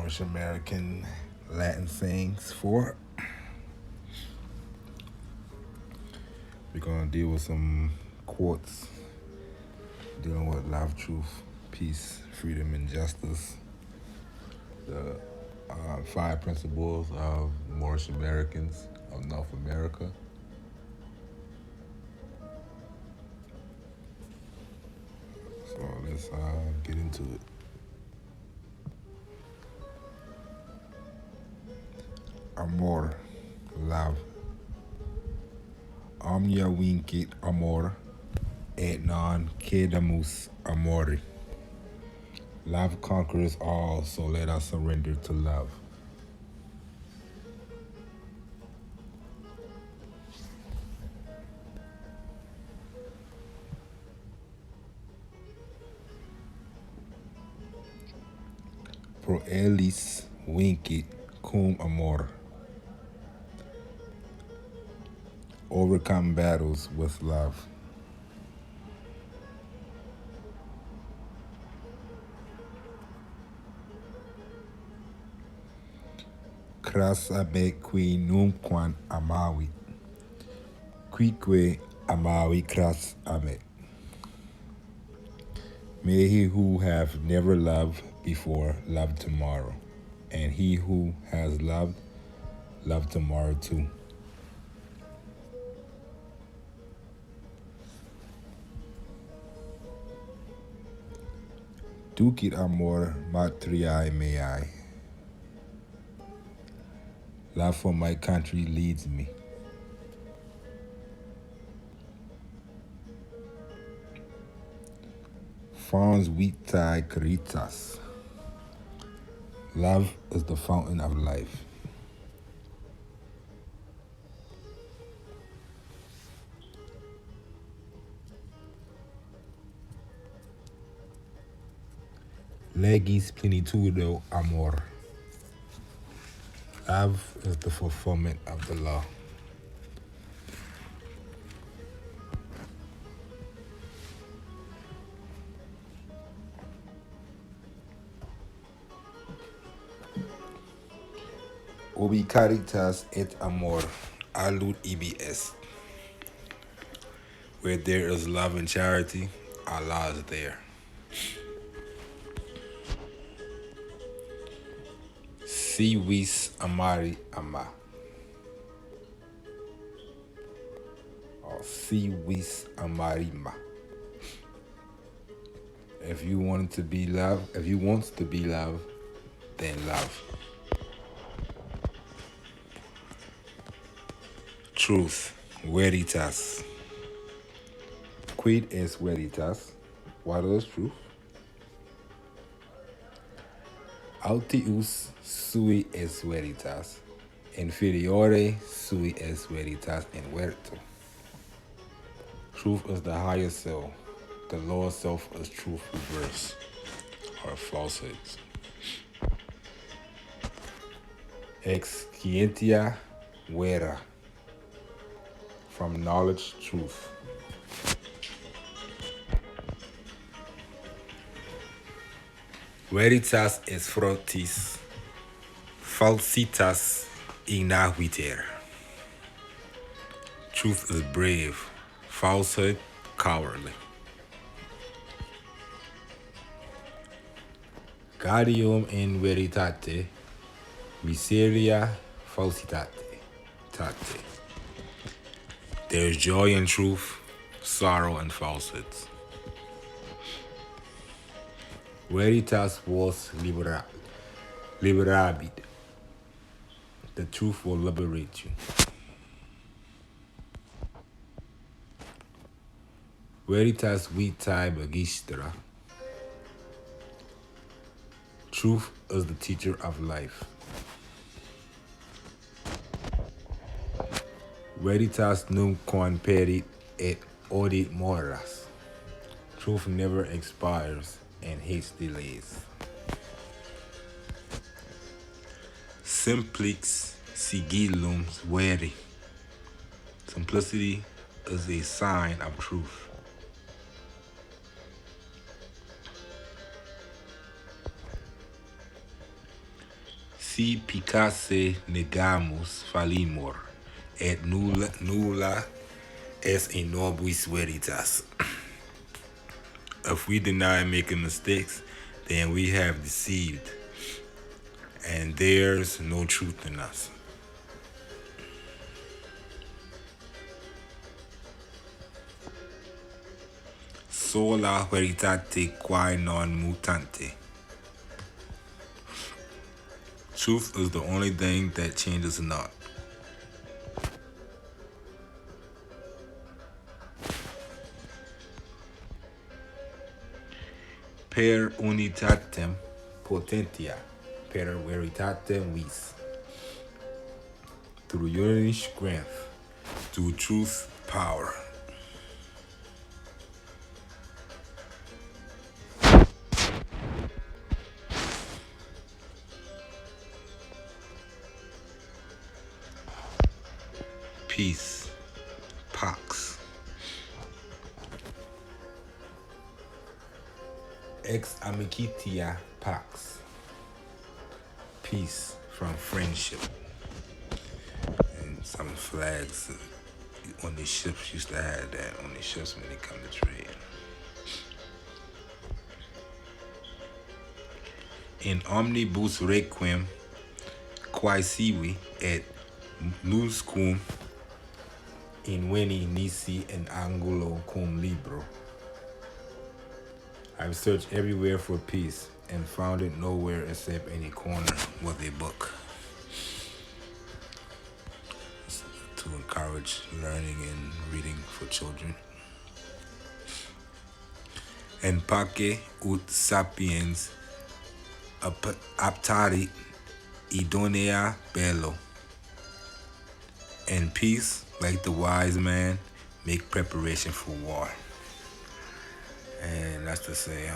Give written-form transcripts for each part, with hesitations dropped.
Moorish American Latin sayings for. We're gonna deal with some quotes dealing with love, truth, peace, freedom, and justice. The 5 principles of Moorish Americans of North America. So let's get into it. Amor, love. Omnia vincit amor, et non quedamus amori. Love conquers all, so let us surrender to love. Pro elis vincit cum amor. Overcome battles with love. Cras abe qui numquam amavit, quique amavi cras amet. May he who have never loved before love tomorrow, and he who has loved love tomorrow too. Ducit amor matriae meae. Love for my country leads me. Fons vitae caritas. Love is the fountain of life. Legis plenitudo amor. Love is the fulfillment of the law. Ubi caritas et amor, alud ibi est. Where there is love and charity, Allah is there. Si vis amari ama. Or si vis amarima. If you want to be loved, then love. Truth, veritas. Quid est veritas? What is truth? Altius sui est veritas, inferiore sui est veritas in vertu. Truth is the higher self. The lower self is truth reverse, or falsehoods. Ex scientia vera. From knowledge, truth. Veritas est fortis, falsitas ignahuiter. Truth is brave, falsehood cowardly. Gaudium in veritate, miseria falsitate. There is joy in truth, sorrow in falsehoods. Veritas vos liberabit. The truth will liberate you. Veritas vitae magistra. Truth is the teacher of life. Veritas nunquam perit et odit moras. Truth never expires and hates delays. Simplix sigillum veri. Simplicity is a sign of truth. si picasse negamus falimur, et nulla es in nobis veritas. If we deny making mistakes, then we have deceived, and there's no truth in us. Sola veritate quae non mutante. Truth is the only thing that changes not. Per unitatem potentia, per veritatem vis. Through unity strength, through truth power. Peace, pax. Ex amicitia pax. Peace from friendship. And some flags on the ships used to have that on the ships when they come to trade. In omnibus requiem quae sivi et nuscum in veni nisi in angulo cum libro. I've searched everywhere for peace and found it nowhere except in a corner with a book. To encourage learning and reading for children. And pace ut sapiens aptarit idonea bello. And peace, like the wise man, make preparation for war. And that's to say,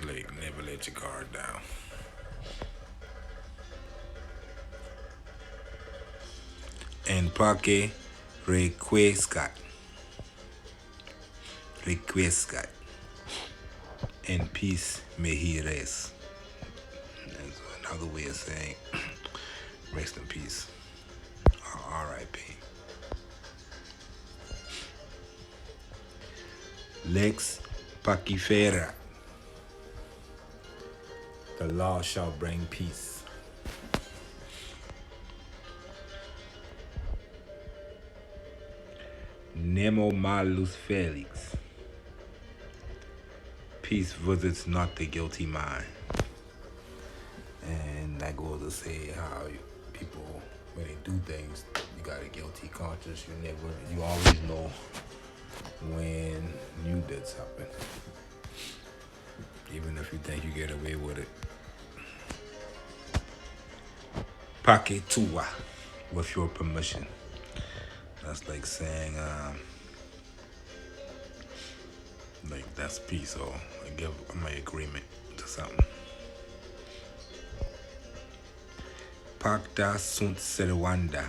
like, never let your guard down. And pace requiescat. And peace mihi res. That's another way of saying rest in peace. R.I.P. Lex pacifera. The law shall bring peace. Nemo malus felix. Peace visits not the guilty mind. And that goes to say how people, when they do things, you got a guilty conscience. You always know when you did something, even if you think you get away with it. Pace tua, with your permission. That's like saying, like that's peace, or I give my agreement to something. Pacta sunt servanda.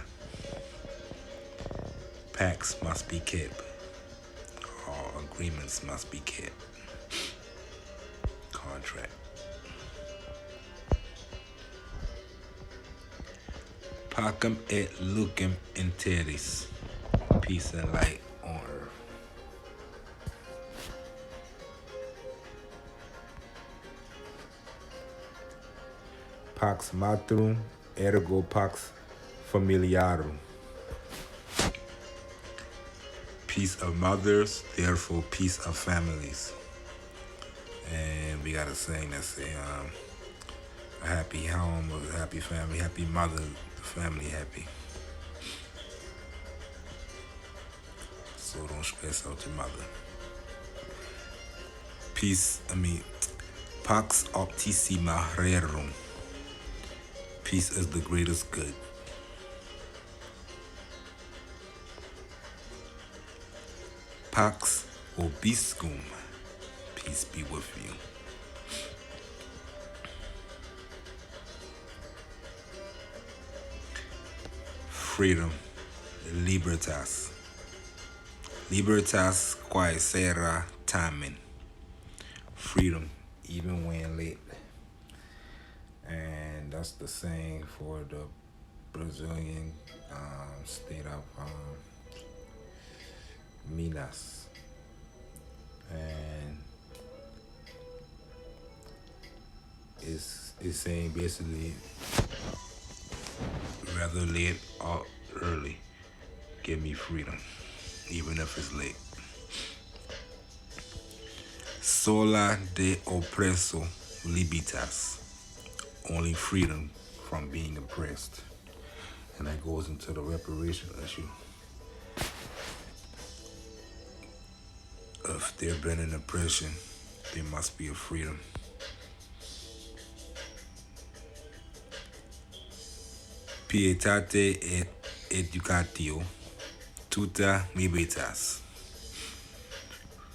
Pacts must be kept. All agreements must be kept. Contract. Pacem et lucem in terris. Peace and light on earth. Pax matrum, ergo pax familiarum. Peace of mothers, therefore peace of families. And we got a saying that say, a happy home, a happy family, happy mother, the family happy. So don't stress out your mother. Pax optissima rerum. Peace is the greatest good. Pax vobiscum. Peace be with you. Freedom. Libertas. Libertas quae sera tamen. Freedom, even when late. And that's the same for the Brazilian state of Minas. And it's saying basically rather late or early, give me freedom, even if it's late. Sola de oppresso libitas, only freedom from being oppressed. And that goes into the reparation issue. If there been an oppression, there must be a freedom. Pietate et educatio, tuta libertas.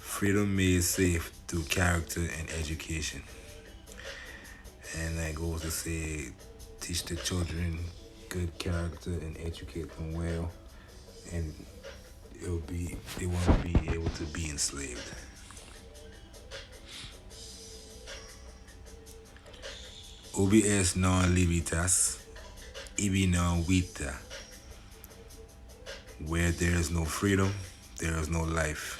Freedom made safe through character and education. And that goes to say, teach the children good character and educate them well, and they won't be able to be enslaved. Ubi es non libitas, ibi non vita. Where there is no freedom, there is no life.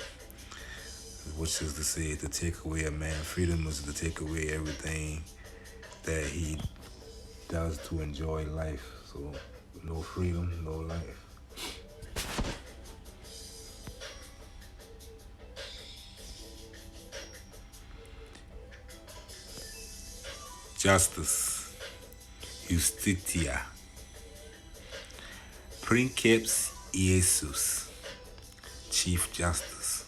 Which is to say, to take away a man's freedom is to take away everything that he does to enjoy life. So, no freedom, no life. Justice, justitia, princeps Iesus, Chief Justice.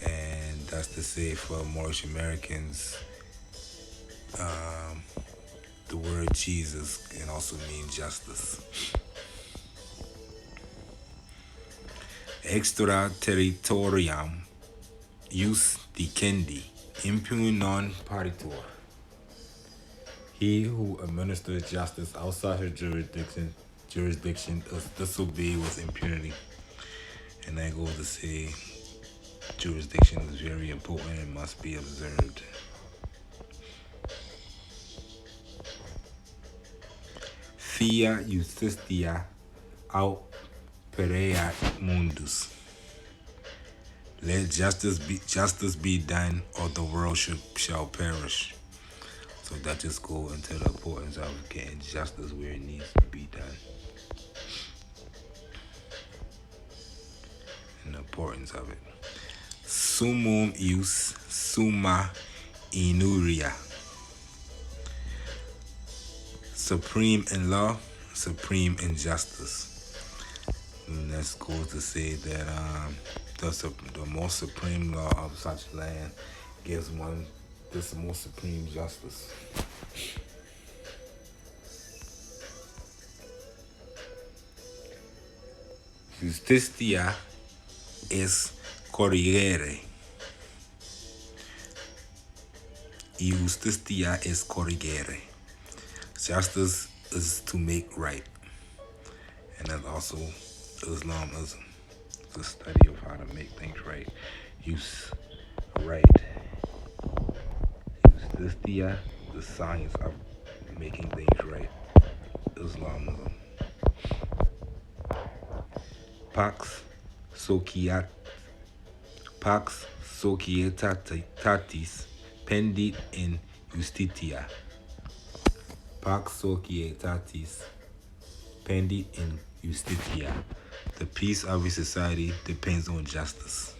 And that's to say, for Moorish Americans, the word Jesus can also mean justice. Extra territorium jus dicendi impune non paritor. He who administers justice outside his jurisdiction is disobeyed with impunity. And that goes to say, jurisdiction is very important and must be observed. Fia justitia aut pereat mundus. Let justice be done, or the world shall perish. So that just goes into the importance of getting justice where it needs to be done. And the importance of it. Summum ius summa inuria. Supreme in law, supreme in justice. And that goes to say that the most supreme law of such land gives one this most supreme justice. Justitia es corrigere. Justitia es corrigere. Justice is to make right. And that's also Islamism. The study of how to make things right. Use right. Justitia, the science of making things right. Islamism. Pax societatis pendit in justitia. Pax societatis pendit in justitia. The peace of a society depends on justice.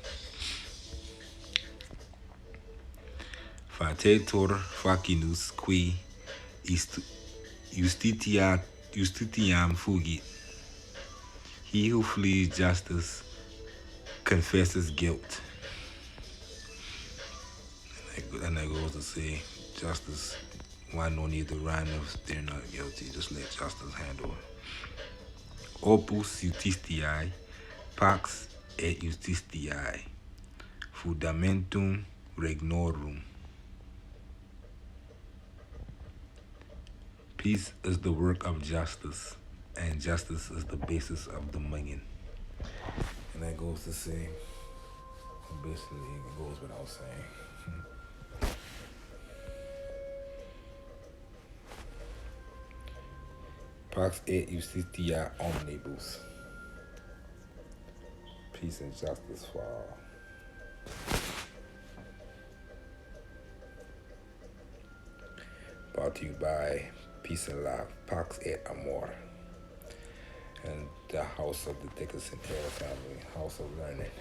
Fatetur facinus qui justitiam fugit. He who flees justice confesses guilt. And that goes to say, justice, why no need to run if they're not guilty? Just let justice handle it. Opus justitiae, pax et justitiae, fundamentum regnorum. Peace is the work of justice, and justice is the basis of dominion. And that goes to say, basically, it goes without saying. Pax et Justitia Omnibus. Peace and justice for all. Brought to you by Peace and Love, Pax et Amor, and the House of the Dickinson Taylor family, House of Learning.